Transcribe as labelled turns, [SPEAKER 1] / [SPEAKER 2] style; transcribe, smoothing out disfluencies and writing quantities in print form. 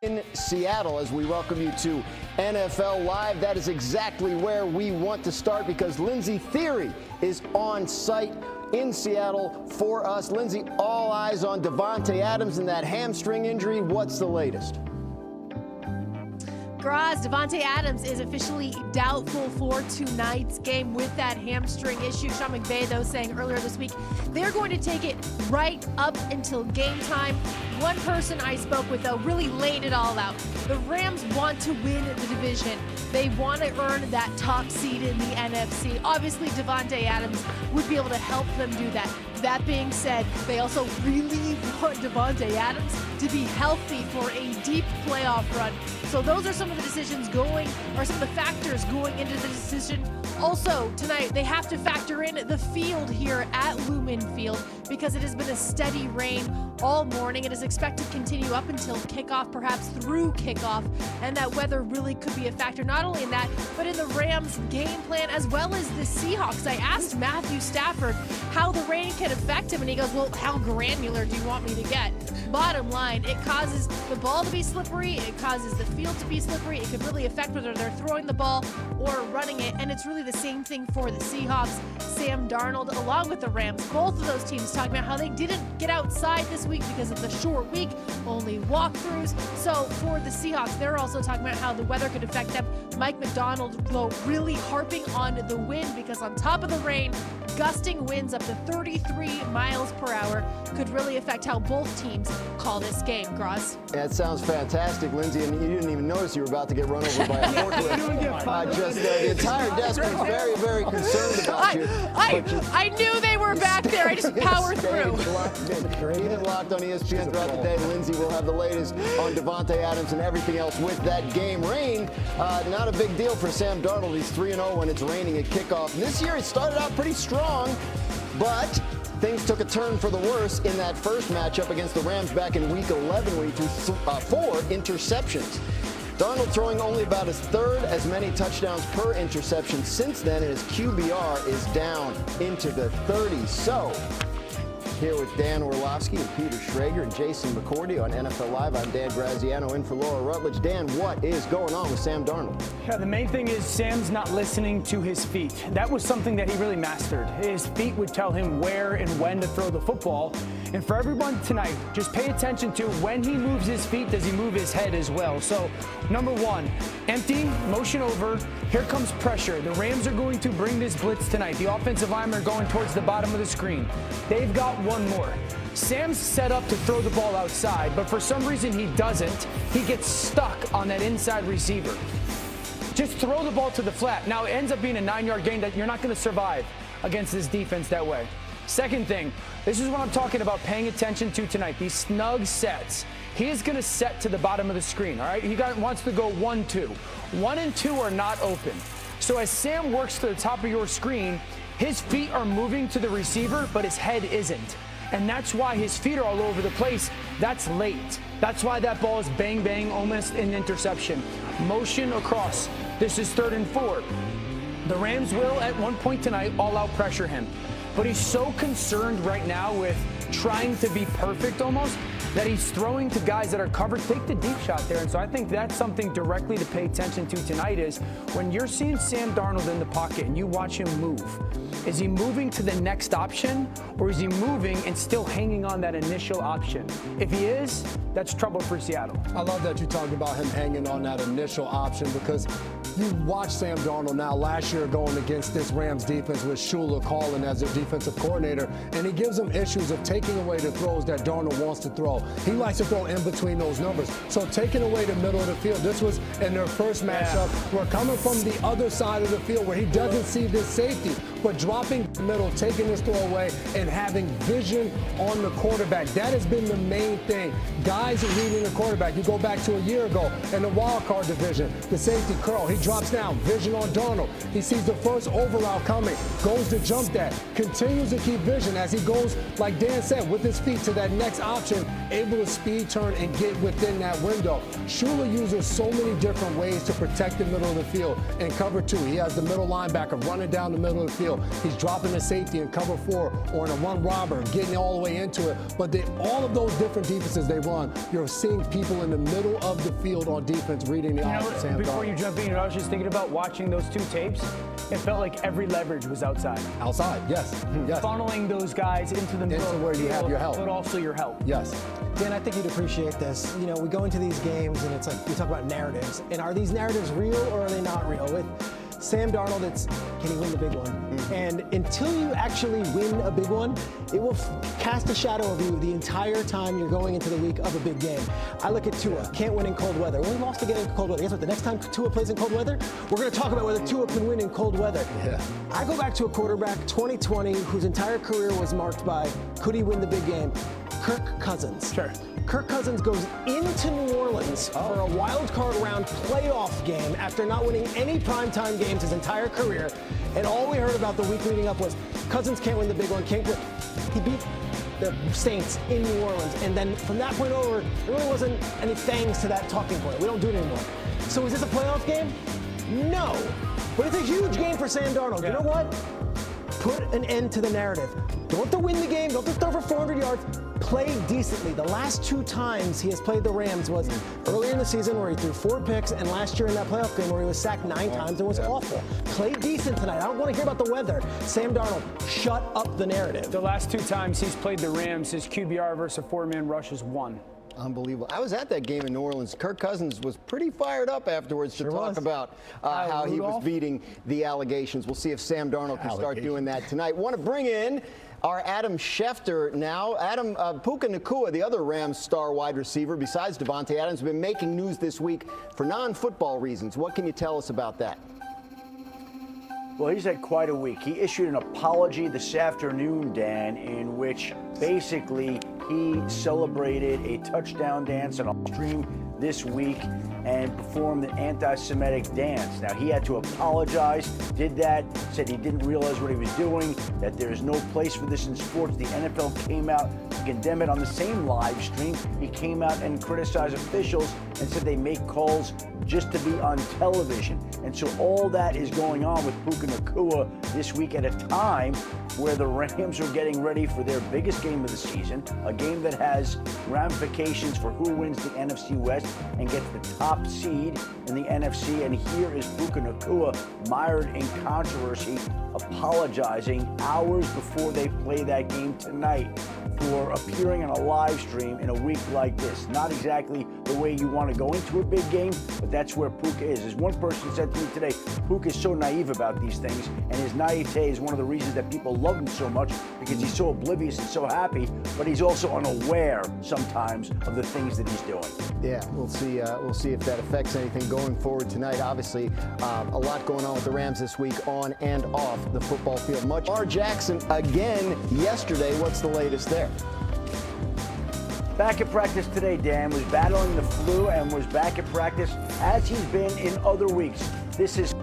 [SPEAKER 1] in Seattle as we welcome you to NFL Live. That is exactly where we want to start because Lindsey Thiry is on site in Seattle for us. Lindsey, all eyes on Davante Adams and that hamstring injury. What's the latest?
[SPEAKER 2] Graz, Davante Adams is officially doubtful for tonight's game with that hamstring issue. Sean McVay, though, saying earlier this week they're going to take it right up until game time. One person I spoke with, though, really laid it all out. The Rams want to win the division. They want to earn that top seed in the NFC. Obviously, Davante Adams would be able to help them do that. That being said, they also really want Davante Adams to be healthy for a deep playoff run. So those are some of the decisions going, or some of the factors going into the decision. Also, tonight, they have to factor in the field here at Lumen Field because it has been a steady rain all morning. It is expected to continue up until kickoff, perhaps through kickoff, and that weather really could be a factor, not only in that, but in the Rams' game plan as well as the Seahawks. I asked Matthew Stafford how the rain can affect him, and he goes, well, how granular do you want me to get? Bottom line, it causes the ball to be slippery, it causes the field to be slippery, it could really affect whether they're throwing the ball or running it, and it's really the same thing for the Seahawks. Sam Darnold, along with the Rams, both of those teams talking about how they didn't get outside this week because of the short week, only walkthroughs. So for the Seahawks, they're also talking about how the weather could affect them. Mike McDonald, though, really harping on the wind because on top of the rain, gusting winds up to 33 miles per hour could really affect how both teams call this game. Graz?
[SPEAKER 1] That sounds fantastic, Lindsey, and you didn't even notice you were about to get run over by a forklift. The entire desk was very, very concerned about you.
[SPEAKER 2] I knew they were back there. I just powered through.
[SPEAKER 1] Keep it locked on ESPN throughout the day. Lindsey will have the latest on Davante Adams and everything else with that game. Rain, not a big deal for Sam Darnold. He's 3-0 when it's raining at kickoff. And this year it started out pretty strong, but things took a turn for the worse in that first matchup against the Rams back in Week 11 where he threw 4 interceptions. Darnold throwing only about his third as many touchdowns per interception since then, and his QBR is down into the 30s. So, here with Dan Orlovsky and Peter Schrager and Jason McCourty on NFL Live. I'm Dan Graziano in for Laura Rutledge. Dan, what is going on with Sam Darnold?
[SPEAKER 3] Yeah, the main thing is Sam's not listening to his feet. That was something that he really mastered. His feet would tell him where and when to throw the football. And for everyone tonight, just pay attention to when he moves his feet, does he move his head as well? So, number one, empty, motion over, here comes pressure. The Rams are going to bring this blitz tonight. The offensive linemen are going towards the bottom of the screen. They've got one more. Sam's set up to throw the ball outside, but for some reason he doesn't. He gets stuck on that inside receiver. Just throw the ball to the flat. Now, it ends up being a 9-yard gain that you're not going to survive against this defense that way. Second thing, this is what I'm talking about paying attention to tonight, these snug sets. He is going to set to the bottom of the screen, all right? He wants to go 1-2. 1 and 2 are not open. So as Sam works to the top of your screen, his feet are moving to the receiver, but his head isn't. And that's why his feet are all over the place. That's late. That's why that ball is bang, bang, almost an interception. Motion across. This is 3rd and 4. The Rams will, at one point tonight, all-out pressure him. But he's so concerned right now with trying to be perfect almost that he's throwing to guys that are covered. Take the deep shot there. And so I think that's something directly to pay attention to tonight is when you're seeing Sam Darnold in the pocket and you watch him move, is he moving to the next option or is he moving and still hanging on that initial option? If he is, that's trouble for Seattle.
[SPEAKER 4] I love that you talked about him hanging on that initial option because you watch Sam Darnold now last year going against this Rams defense with Shula calling as their defensive coordinator, and he gives them issues of taking away the throws that Darnold wants to throw. He likes to throw in between those numbers. So taking away the middle of the field, this was in their first matchup. We're coming from the other side of the field where he doesn't see this safety, but dropping the middle, taking this throw away, and having vision on the quarterback. That has been the main thing. Guys reading the quarterback. You go back to a year ago in the wild card division, the safety curl. He drops down, vision on Darnold. He sees the first over route coming, goes to jump that, continues to keep vision as he goes, like Dan said, with his feet to that next option, able to speed turn and get within that window. Shula uses so many different ways to protect the middle of the field and cover 2. He has the middle linebacker running down the middle of the field. field. He's dropping a safety in cover 4 or in a run robber, getting all the way into it. But all of those different defenses they run, you're seeing people in the middle of the field on defense reading the offense.
[SPEAKER 3] Before you jump in, I was just thinking about watching those 2 tapes. It felt like every leverage was outside.
[SPEAKER 4] Outside, yes.
[SPEAKER 3] Funneling those guys into the middle
[SPEAKER 4] where you have your help.
[SPEAKER 3] But also your help.
[SPEAKER 4] Yes.
[SPEAKER 5] Dan, I think you'd appreciate this. You know, we go into these games and it's like we talk about narratives. And are these narratives real or are they not real? With Sam Darnold, it's can he win the big one? And until you actually win a big one, it will cast a shadow of you the entire time you're going into the week of a big game. I look at Tua, can't win in cold weather. Well, he lost again in cold weather. Guess what? The next time Tua plays in cold weather, we're going to talk about whether Tua can win in cold weather.
[SPEAKER 4] Yeah.
[SPEAKER 5] I go back to a quarterback, 2020, whose entire career was marked by could he win the big game? Kirk Cousins.
[SPEAKER 3] Sure.
[SPEAKER 5] Kirk Cousins goes into New Orleans for a wild card round playoff game after not winning any primetime games his entire career. And all we heard about the week leading up was Cousins can't win the big one, can't win. He beat the Saints in New Orleans. And then from that point over, there really wasn't any fangs to that talking point. We don't do it anymore. So is this a playoff game? No. But it's a huge game for Sam Darnold.
[SPEAKER 3] Yeah.
[SPEAKER 5] You know what? Put an end to the narrative. Don't have to win the game. Don't have to throw for 400 yards. Play decently. The last 2 times he has played the Rams was earlier in the season where he threw 4 picks, and last year in that playoff game where he was sacked 9 times and was awful. Play decent tonight. I don't want to hear about the weather. Sam Darnold, shut up the narrative.
[SPEAKER 3] The last 2 times he's played the Rams, his QBR versus a 4-man rush is 1.
[SPEAKER 1] Unbelievable. I was at that game in New Orleans. Kirk Cousins was pretty fired up afterwards to talk about how he was beating the allegations. We'll see if Sam Darnold can start doing that tonight. Want to bring in our Adam Schefter now. Adam, Puka Nacua, the other Rams star wide receiver, besides Davante Adams, has been making news this week for non-football reasons. What can you tell us about that?
[SPEAKER 6] Well, he's had quite a week. He issued an apology this afternoon, Dan, in which basically he celebrated a touchdown dance on a stream this week and performed an anti-Semitic dance. Now, he had to apologize, did that, said he didn't realize what he was doing, that there's no place for this in sports. The NFL came out to condemn it on the same live stream. He came out and criticized officials and said they make calls just to be on television. And so all that is going on with Puka Nacua this week at a time where the Rams are getting ready for their biggest game of the season, a game that has ramifications for who wins the NFC West and gets the top seed in the NFC. And here is Puka Nacua mired in controversy, apologizing hours before they play that game tonight for appearing on a live stream in a week like this. Not exactly the way you want to go into a big game, but that's where Puka is. As one person said to me today, Puka is so naive about these things, and his naivete is one of the reasons that people love him so much, because he's so oblivious and so happy, but he's also unaware sometimes of the things that he's doing.
[SPEAKER 1] Yeah, we'll see if that affects anything going forward tonight. Obviously, a lot going on with the Rams this week on and off the football field. Lamar Jackson again yesterday. What's the latest there?
[SPEAKER 6] Back at practice today, Dan was battling the flu and was back at practice as he's been in other weeks. This is